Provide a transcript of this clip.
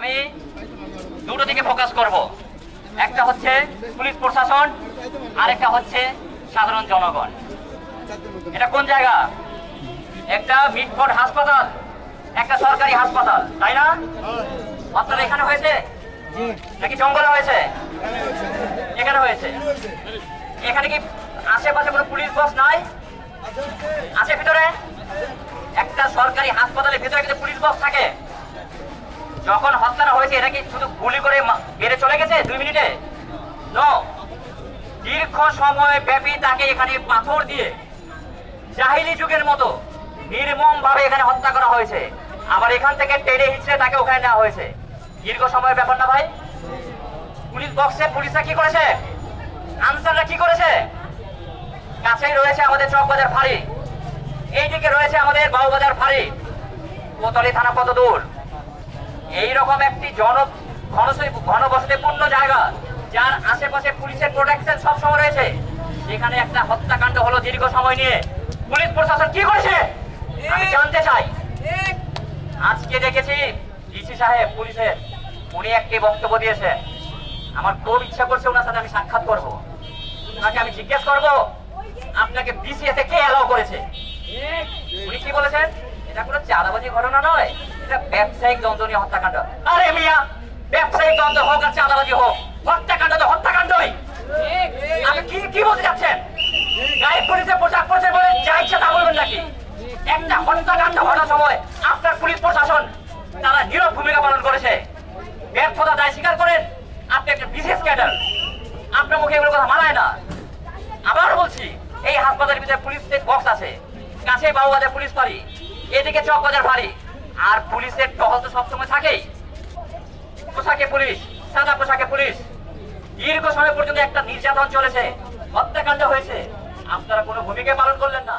আমি দুটো দিকে ফোকাস করব। একটা হচ্ছে পুলিশ প্রশাসন, আরেকটা হচ্ছে সাধারণ জনগণ। এটা কোন জায়গা? একটা মিটফোর্ড হাসপাতাল, একটা সরকারি হাসপাতাল, তাই না? আপনারা এখানে হয়েছে নাকি জঙ্গলে হয়েছে? এখানে হয়েছে। এখানে কি আশেপাশে কোনো পুলিশ বস নাই? আছে ভিতরে? একটা সরকারি হাসপাতালের ভিতরে কিন্তু পুলিশ বস থাকে। যখন হত্যাটা হয়েছে এটা কি শুধু গুলি করে মেরে চলে গেছে 2 মিনিটে? নো, দীর্ঘ সময় ব্যাপী তাকে এখানে পাথর দিয়ে জাহিলি যুগের মতো নির্মম ভাবে এখানে হত্যা করা হয়েছে। আবার এখান থেকে টেনে হিচড়ে তাকে ওখানে নেওয়া হয়েছে। দীর্ঘ সময়ের ব্যাপার না ভাই? পুলিশ বক্সে পুলিশরা কি করেছে? আনসাররা কি করেছে? কাছেই রয়েছে আমাদের চকবাজার ফাঁড়ি, এইদিকে রয়েছে আমাদের বাবুবাজার ফাঁড়ি। কোতোয়ালি থানা কত দূর? এইরকম একটি ঘনবসতিপূর্ণ জায়গা, যার আশেপাশে পুলিশের প্রোটেকশন সবসময় রয়েছে, সেখানে একটা হত্যাকাণ্ড হলো দীর্ঘ সময় নিয়ে। পুলিশ প্রশাসন কি করেছে আমি জানতে চাই। আজকে দেখেছি ডিসি সাহেব পুলিশের, উনি একটি বক্তব্য দিয়েছেন। আমার খুব ইচ্ছা করছে ওনার সাথে আমি সাক্ষাৎ করব। ওনাকে আমি জিজ্ঞেস করব আপনাকে বিসিএস কে অ্যালাউ করেছে। উনি কি বলেছেন? এটা কোনো চাঁদাবাজি ঘটনা নয়, এটা ব্যবসায়িক দ্বন্দ্ব নিয়ে হত্যাকাণ্ড। আরে মিয়া, ব্যবসায়িক দ্বন্দ্ব হোক আর চাঁদাবাজি হোক, হত্যাকাণ্ড তো হত্যাকাণ্ডই। আপনি কি বলতে চাচ্ছেন? গায়ে পুলিশের পোশাক পরেছে বলে যা ইচ্ছা তা বলবেন নাকি? একটা হত্যাকাণ্ড ঘটার সময় আপনার পুলিশ প্রশাসন তারা নীরব ভূমিকা পালন করেছে। ব্যর্থতা দায় স্বীকার করেন, আপনি একটা বিশেষ ক্যাডার, আপনার মুখে এগুলো কথা মানায় না। আবার বলছি, এই হাসপাতালের ভিতরে পুলিশ বক্স আছে, কাছে বাবুবাজার পুলিশ ফাঁড়ি, এদিকে চকবাজার ফাঁড়ি, আর পুলিশের টহল তো সবসময় থাকেই। পোশাকে পুলিশ, সাদা পোশাকে পুলিশ। দীর্ঘ সময় পর্যন্ত একটা নির্যাতন চলেছে, হত্যাকাণ্ড হয়েছে, আপনারা কোনো ভূমিকা পালন করলেন না।